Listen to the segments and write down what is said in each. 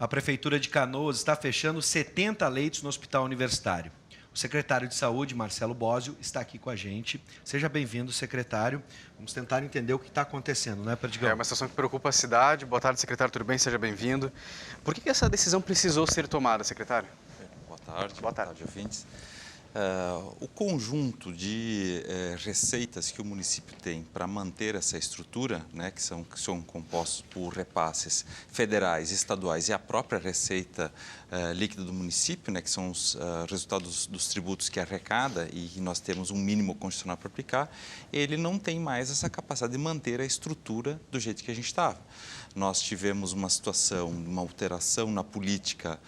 A Prefeitura de Canoas está fechando 70 leitos no Hospital Universitário. O secretário de Saúde, Marcelo Bósio, está aqui com a gente. Seja bem-vindo, secretário. Vamos tentar entender o que está acontecendo, né, Perdigão? É uma situação que preocupa a cidade. Boa tarde, secretário, tudo bem? Seja bem-vindo. Por que essa decisão precisou ser tomada, secretário? Boa tarde. Boa tarde, ouvintes. O conjunto de receitas que o município tem para manter essa estrutura, né, que são compostos por repasses federais, estaduais e a própria receita líquida do município, né, que são os resultados dos tributos que arrecada e nós temos um mínimo constitucional para aplicar, ele não tem mais essa capacidade de manter a estrutura do jeito que a gente estava. Nós tivemos uma situação, uma alteração na política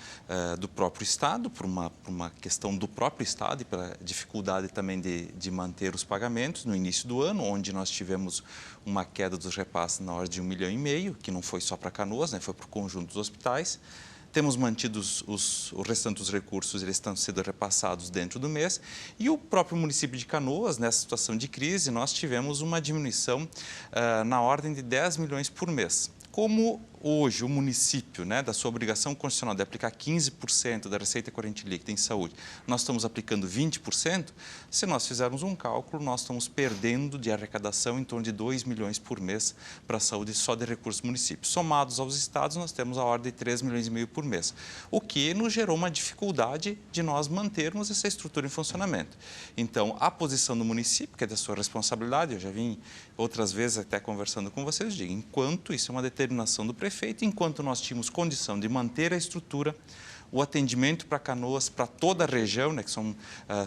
do próprio Estado, por uma questão do próprio Estado e pela dificuldade também de manter os pagamentos no início do ano, onde nós tivemos uma queda dos repasses na ordem de 1,5 milhão, que não foi só para Canoas, né, foi para o conjunto dos hospitais. Temos mantido o restante dos recursos, eles estão sendo repassados dentro do mês. E o próprio município de Canoas, nessa situação de crise, nós tivemos uma diminuição na ordem de 10 milhões por mês. Como hoje o município, né, da sua obrigação constitucional de aplicar 15% da receita corrente líquida em saúde, nós estamos aplicando 20%, se nós fizermos um cálculo, nós estamos perdendo de arrecadação em torno de 2 milhões por mês para a saúde só de recursos do município. Somados aos estados, nós temos a ordem de 3 milhões e meio por mês, o que nos gerou uma dificuldade de nós mantermos essa estrutura em funcionamento. Então, a posição do município, que é da sua responsabilidade, eu já vim outras vezes até conversando com vocês, digo, enquanto isso é uma determinação do prefeito, enquanto nós tínhamos condição de manter a estrutura, o atendimento para Canoas, para toda a região, né, que são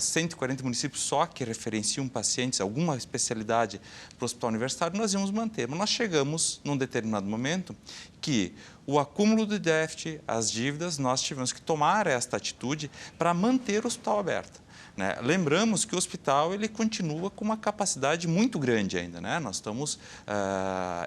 140 municípios só que referenciam pacientes, alguma especialidade para o hospital universitário, nós íamos manter. Mas nós chegamos num determinado momento que o acúmulo de déficit, as dívidas, nós tivemos que tomar esta atitude para manter o hospital aberto. Né? Lembramos que o hospital ele continua com uma capacidade muito grande ainda. Né? Nós estamos,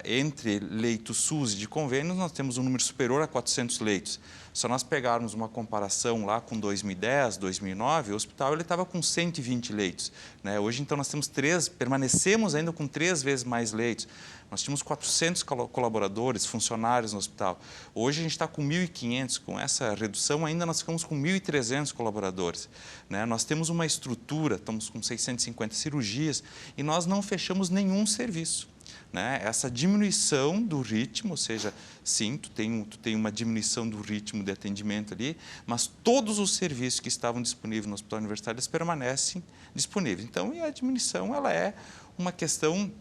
entre leitos SUS e de convênios, nós temos um número superior a 400 leitos. Se nós pegarmos uma comparação lá com 2010, 2009, o hospital estava com 120 leitos. Né? Hoje, então, nós temos permanecemos ainda com 3 vezes mais leitos. Nós tínhamos 400 colaboradores, funcionários no hospital. Hoje a gente está com 1.500, com essa redução ainda nós ficamos com 1.300 colaboradores. Né? Nós temos uma estrutura, estamos com 650 cirurgias e nós não fechamos nenhum serviço. Né? Essa diminuição do ritmo, ou seja, sim, tu tem uma diminuição do ritmo de atendimento ali, mas todos os serviços que estavam disponíveis no hospital universitário eles permanecem disponíveis. Então, a diminuição ela é uma questão.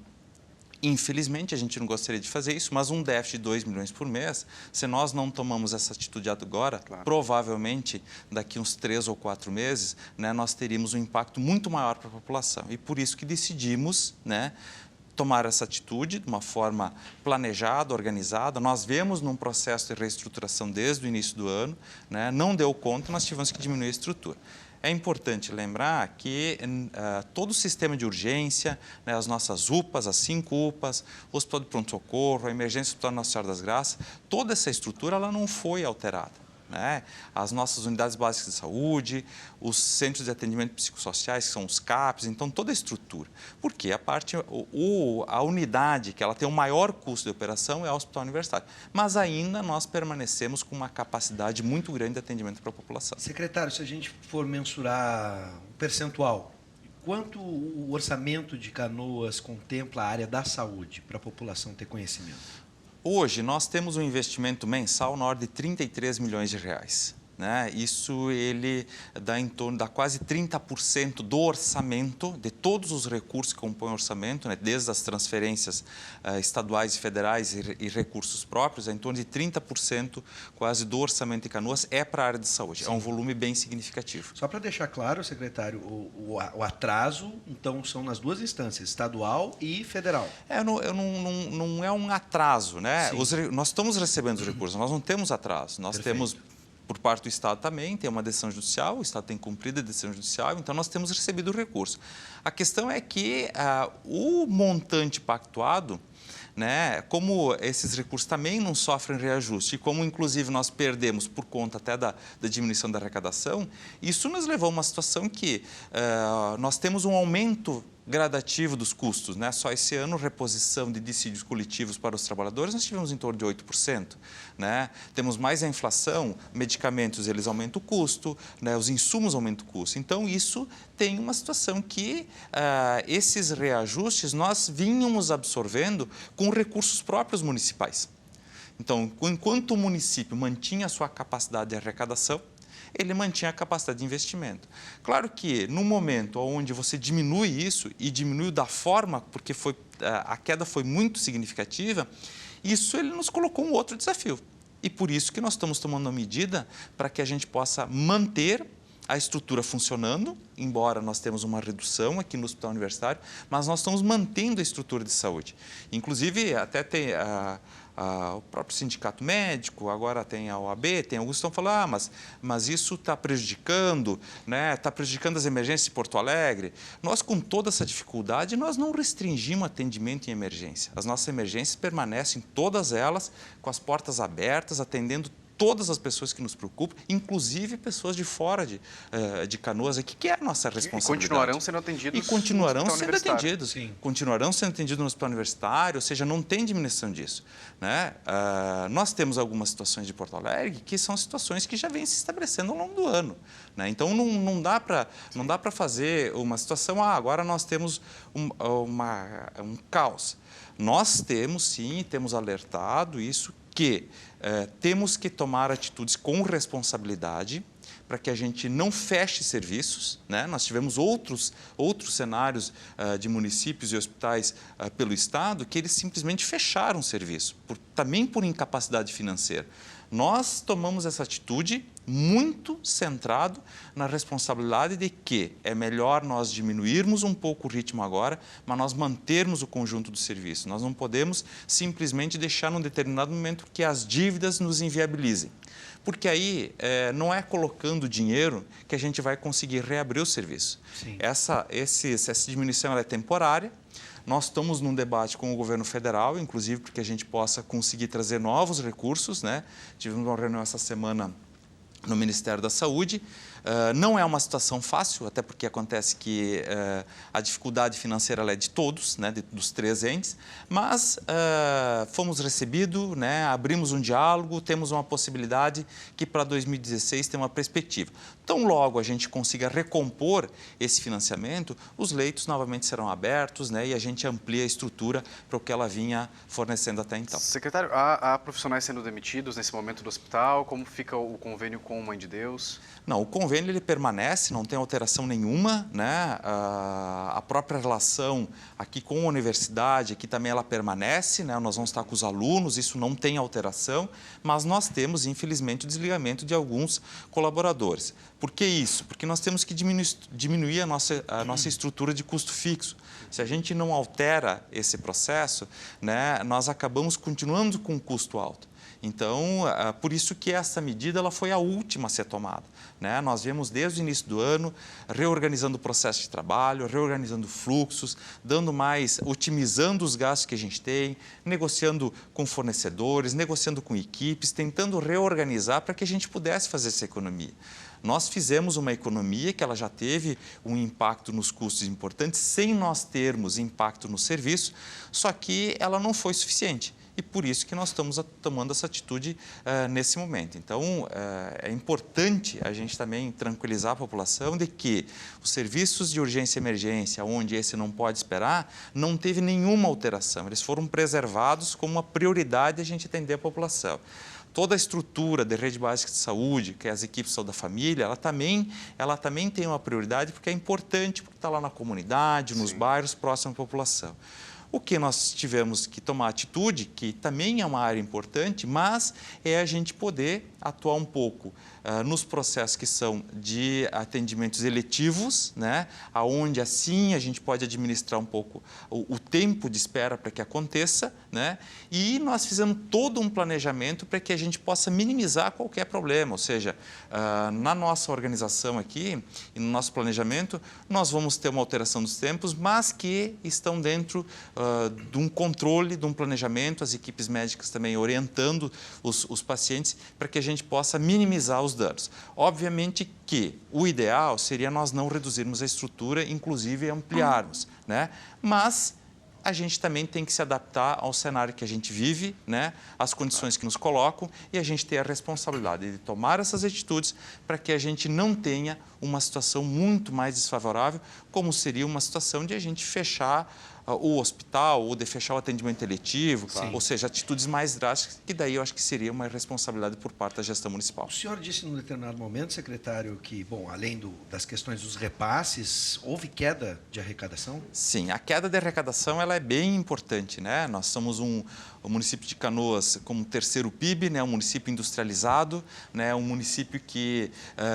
Infelizmente, a gente não gostaria de fazer isso, mas um déficit de 2 milhões por mês, se nós não tomamos essa atitude agora, claro, provavelmente, daqui uns 3 ou 4 meses, né, nós teríamos um impacto muito maior para a população. E por isso que decidimos, né, tomar essa atitude de uma forma planejada, organizada. Nós vemos num processo de reestruturação desde o início do ano, né, não deu conta, nós tivemos que diminuir a estrutura. É importante lembrar que todo o sistema de urgência, né, as nossas UPAs, as 5 UPAs, o Hospital de Pronto-Socorro, a Emergência Hospital Nossa Senhora das Graças, toda essa estrutura ela não foi alterada. Né? As nossas unidades básicas de saúde, os centros de atendimento psicossociais, que são os CAPs, então toda a estrutura. Porque a unidade que ela tem o maior custo de operação é o Hospital Universitário. Mas ainda nós permanecemos com uma capacidade muito grande de atendimento para a população. Secretário, se a gente for mensurar o percentual, quanto o orçamento de Canoas contempla a área da saúde para a população ter conhecimento? Hoje, nós temos um investimento mensal na ordem de 33 milhões de reais. Né? Isso ele dá em torno de quase 30% do orçamento, de todos os recursos que compõem o orçamento, né? Desde as transferências estaduais e federais e recursos próprios, em torno de 30% quase do orçamento de Canoas é para a área de saúde. Sim. É um volume bem significativo. Só para deixar claro, secretário, o atraso, então, são nas duas instâncias, estadual e federal. Não é um atraso, né? Nós estamos recebendo os recursos, nós não temos atraso, nós temos... Por parte do Estado também, tem uma decisão judicial, o Estado tem cumprido a decisão judicial, então nós temos recebido o recurso. A questão é que o montante pactuado, né, como esses recursos também não sofrem reajuste, e como inclusive nós perdemos por conta até da diminuição da arrecadação, isso nos levou a uma situação que nós temos um aumento gradativo dos custos, né? Só esse ano, reposição de dissídios coletivos para os trabalhadores, nós tivemos em torno de 8%, né? Temos mais a inflação, medicamentos eles aumentam o custo, né? Os insumos aumentam o custo. Então, isso tem uma situação que esses reajustes nós vínhamos absorvendo com recursos próprios municipais. Então, enquanto o município mantinha a sua capacidade de arrecadação, ele mantinha a capacidade de investimento. Claro que, no momento onde você diminui isso, e diminuiu da forma, porque a queda foi muito significativa, isso ele nos colocou um outro desafio. E por isso que nós estamos tomando uma medida para que a gente possa manter a estrutura funcionando, embora nós temos uma redução aqui no Hospital Universitário, mas nós estamos mantendo a estrutura de saúde. Inclusive, até tem o próprio sindicato médico, agora tem a OAB, tem alguns que estão falando, mas isso está prejudicando, né? Está prejudicando as emergências de Porto Alegre. Nós, com toda essa dificuldade, nós não restringimos atendimento em emergência. As nossas emergências permanecem, todas elas, com as portas abertas, atendendo todas as pessoas que nos preocupam, inclusive pessoas de fora de Canoas, aqui, que é a nossa responsabilidade. E continuarão sendo atendidos E continuarão no sendo atendidos. Sim. Continuarão sendo atendidos no hospital universitário, ou seja, não tem diminuição disso, né? Nós temos algumas situações de Porto Alegre que são situações que já vêm se estabelecendo ao longo do ano, né? Então, não dá para fazer uma situação, agora nós temos um caos. Nós temos, sim, temos alertado isso, que temos que tomar atitudes com responsabilidade para que a gente não feche serviços, né? Nós tivemos outros cenários de municípios e hospitais pelo Estado que eles simplesmente fecharam o serviço, também por incapacidade financeira. Nós tomamos essa atitude muito centrado na responsabilidade de que é melhor nós diminuirmos um pouco o ritmo agora, mas nós mantermos o conjunto do serviço. Nós não podemos simplesmente deixar num determinado momento que as dívidas nos inviabilizem. Porque aí não é colocando dinheiro que a gente vai conseguir reabrir o serviço. Sim. Essa diminuição ela é temporária. Nós estamos num debate com o governo federal, inclusive porque a gente possa conseguir trazer novos recursos, né? Tivemos uma reunião essa semana no Ministério da Saúde. Não é uma situação fácil, até porque acontece que a dificuldade financeira ela é de todos, né, dos três entes, mas fomos recebidos, né, abrimos um diálogo, temos uma possibilidade que para 2016 tem uma perspectiva. Tão logo a gente consiga recompor esse financiamento, os leitos novamente serão abertos, né, e a gente amplia a estrutura para o que ela vinha fornecendo até então. Secretário, há profissionais sendo demitidos nesse momento do hospital? Como fica o convênio com o Mãe de Deus? Não, o convênio ele permanece, não tem alteração nenhuma, né? A própria relação aqui com a universidade, aqui também ela permanece, né? Nós vamos estar com os alunos, isso não tem alteração, mas nós temos, infelizmente, o desligamento de alguns colaboradores. Por que isso? Porque nós temos que diminuir a nossa estrutura de custo fixo. Se a gente não altera esse processo, né, nós acabamos continuando com um custo alto. Então, por isso que essa medida ela foi a última a ser tomada, né? Nós viemos desde o início do ano reorganizando o processo de trabalho, reorganizando fluxos, otimizando os gastos que a gente tem, negociando com fornecedores, negociando com equipes, tentando reorganizar para que a gente pudesse fazer essa economia. Nós fizemos uma economia que ela já teve um impacto nos custos importantes, sem nós termos impacto no serviço, só que ela não foi suficiente. E por isso que nós estamos tomando essa atitude nesse momento. Então, é importante a gente também tranquilizar a população de que os serviços de urgência e emergência, onde esse não pode esperar, não teve nenhuma alteração. Eles foram preservados como uma prioridade a gente atender a população. Toda a estrutura de rede básica de saúde, que é as equipes de saúde da família, ela também tem uma prioridade porque é importante, porque está lá na comunidade, nos bairros, próximo à população. O que nós tivemos que tomar atitude, que também é uma área importante, mas é a gente poder atuar um pouco nos processos que são de atendimentos eletivos, né, aonde assim a gente pode administrar um pouco o tempo de espera para que aconteça, né, e nós fizemos todo um planejamento para que a gente possa minimizar qualquer problema, ou seja, na nossa organização aqui e no nosso planejamento, nós vamos ter uma alteração dos tempos, mas que estão dentro de um controle, de um planejamento, as equipes médicas também orientando os pacientes para que a gente possa minimizar os danos. Obviamente que o ideal seria nós não reduzirmos a estrutura, inclusive ampliarmos, né? Mas a gente também tem que se adaptar ao cenário que a gente vive, né? Às condições que nos colocam, e a gente tem a responsabilidade de tomar essas atitudes para que a gente não tenha uma situação muito mais desfavorável, como seria uma situação de a gente fechar o hospital ou de fechar o atendimento eletivo, ou seja, atitudes mais drásticas, que daí eu acho que seria uma responsabilidade por parte da gestão municipal. O senhor disse num determinado momento, secretário, que, bom, além das questões dos repasses, houve queda de arrecadação? Sim, a queda de arrecadação ela é bem importante, né? Nós somos o município de Canoas como terceiro PIB, né? Um município industrializado, né? Um município que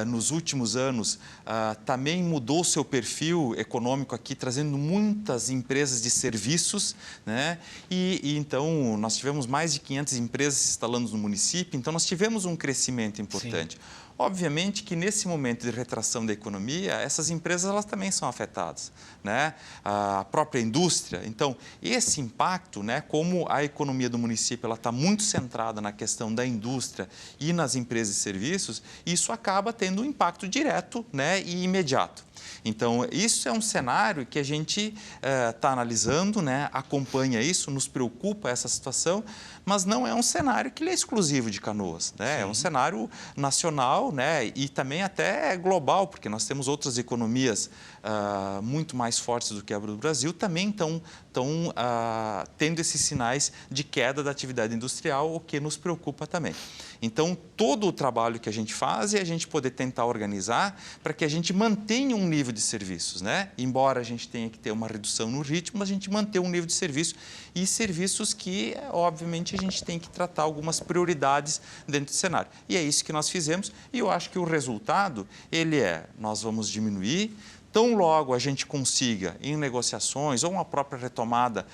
nos últimos anos também mudou seu perfil econômico aqui, trazendo muitas empresas de serviços, né? E então nós tivemos mais de 500 empresas se instalando no município, então nós tivemos um crescimento importante. Sim. Obviamente que nesse momento de retração da economia, essas empresas elas também são afetadas, né? A própria indústria. Então, esse impacto, né, como a economia do município ela está muito centrada na questão da indústria e nas empresas e serviços, isso acaba tendo um impacto direto, né, e imediato. Então, isso é um cenário que a gente está analisando, né, acompanha isso, nos preocupa essa situação, mas não é um cenário que ele é exclusivo de Canoas, né? É um cenário nacional, né, e também até global, porque nós temos outras economias muito mais fortes do que a do Brasil, também estão tendo esses sinais de queda da atividade industrial, o que nos preocupa também. Então, todo o trabalho que a gente faz é a gente poder tentar organizar para que a gente mantenha um nível de serviços, né? Embora a gente tenha que ter uma redução no ritmo, a gente manter um nível de serviço e serviços que, obviamente, a gente tem que tratar algumas prioridades dentro do cenário. E é isso que nós fizemos e eu acho que o resultado, nós vamos diminuir. Tão logo a gente consiga, em negociações ou uma própria retomada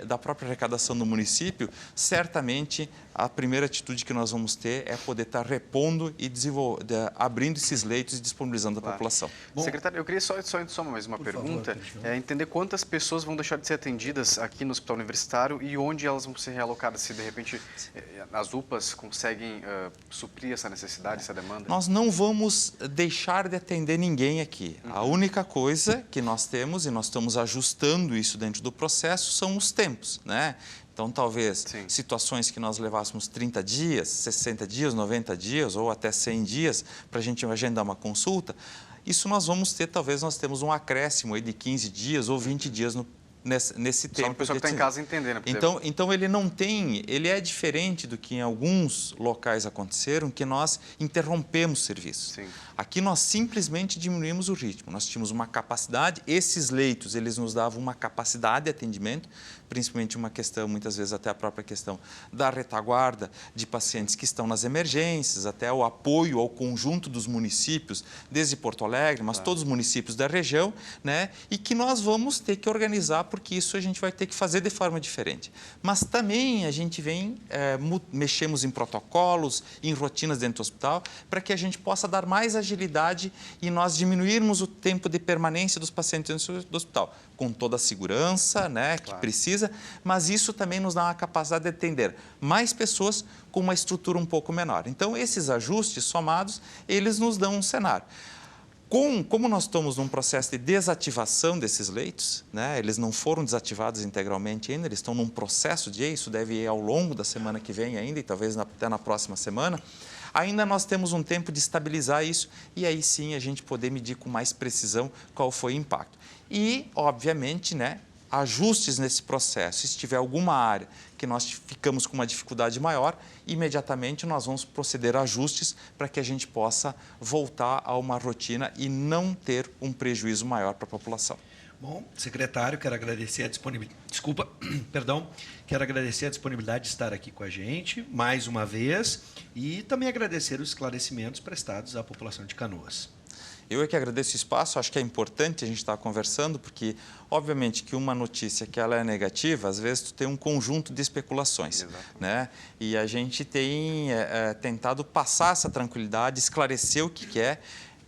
da própria arrecadação do município, certamente a primeira atitude que nós vamos ter é poder estar repondo e abrindo esses leitos e disponibilizando a população. Bom, secretário, eu queria só mais uma pergunta, entender quantas pessoas vão deixar de ser atendidas aqui no Hospital Universitário e onde elas vão ser realocadas, se de repente as UPAs conseguem suprir essa necessidade, essa demanda? Nós não vamos deixar de atender ninguém aqui. A única coisa que nós temos, e nós estamos ajustando isso dentro do processo, são os tempos, né? Então, talvez situações que nós levássemos 30 dias, 60 dias, 90 dias ou até 100 dias para a gente agendar uma consulta, isso nós vamos ter, talvez nós temos um acréscimo aí de 15 dias ou 20 dias nesse tempo. Só uma pessoa que está em casa entender, né? Então ele é diferente do que em alguns locais aconteceram, que nós interrompemos serviços. Sim. Aqui nós simplesmente diminuímos o ritmo. Nós tínhamos uma capacidade, esses leitos, eles nos davam uma capacidade de atendimento, principalmente uma questão, muitas vezes até a própria questão da retaguarda de pacientes que estão nas emergências, até o apoio ao conjunto dos municípios, desde Porto Alegre, mas todos os municípios da região, né? E que nós vamos ter que organizar, porque isso a gente vai ter que fazer de forma diferente. Mas também a gente mexemos em protocolos, em rotinas dentro do hospital, para que a gente possa dar mais agilidade e nós diminuirmos o tempo de permanência dos pacientes dentro do hospital, com toda a segurança, né, que precisa, mas isso também nos dá uma capacidade de atender mais pessoas com uma estrutura um pouco menor. Então, esses ajustes somados, eles nos dão um cenário. Como nós estamos num processo de desativação desses leitos, né, eles não foram desativados integralmente ainda, eles estão num processo isso deve ir ao longo da semana que vem ainda, e talvez até na próxima semana, ainda nós temos um tempo de estabilizar isso e aí sim a gente poder medir com mais precisão qual foi o impacto. E, obviamente, né, ajustes nesse processo. Se tiver alguma área que nós ficamos com uma dificuldade maior, imediatamente nós vamos proceder a ajustes para que a gente possa voltar a uma rotina e não ter um prejuízo maior para a população. Bom, secretário, quero agradecer a disponibilidade. Quero agradecer a disponibilidade de estar aqui com a gente mais uma vez e também agradecer os esclarecimentos prestados à população de Canoas. Eu é que agradeço o espaço, acho que é importante a gente estar conversando, porque, obviamente, que uma notícia que ela é negativa, às vezes tu tem um conjunto de especulações, né? E a gente tem tentado passar essa tranquilidade, esclarecer o que é.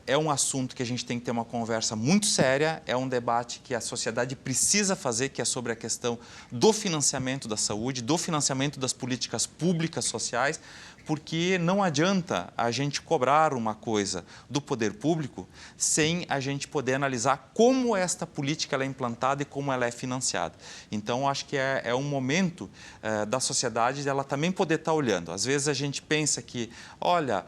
é um assunto que a gente tem que ter uma conversa muito séria, é um debate que a sociedade precisa fazer, que é sobre a questão do financiamento da saúde, do financiamento das políticas públicas sociais, porque não adianta a gente cobrar uma coisa do poder público sem a gente poder analisar como esta política ela é implantada e como ela é financiada. Então, acho que é um momento da sociedade dela também poder estar olhando. Às vezes a gente pensa que, olha,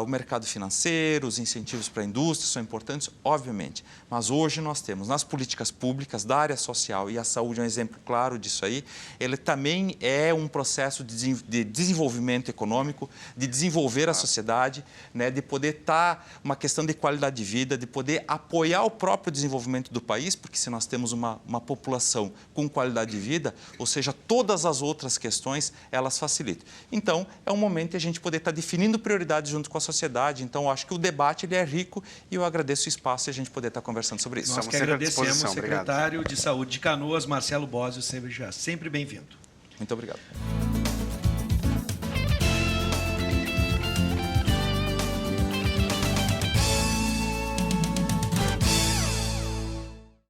o mercado financeiro, os incentivos para a indústria são importantes, obviamente, mas hoje nós temos nas políticas públicas da área social, e a saúde é um exemplo claro disso aí, ele também é um processo de desenvolvimento econômico, de desenvolver a sociedade, né, de poder estar uma questão de qualidade de vida, de poder apoiar o próprio desenvolvimento do país, porque se nós temos uma população com qualidade de vida, ou seja, todas as outras questões, elas facilitam. Então, é um momento de a gente poder estar definindo prioridades junto com a sociedade. Então, eu acho que o debate ele é rico e eu agradeço o espaço e a gente poder estar conversando sobre isso. Nós que agradecemos, secretário de Saúde de Canoas, Marcelo Bósio, sempre bem-vindo. Muito obrigado.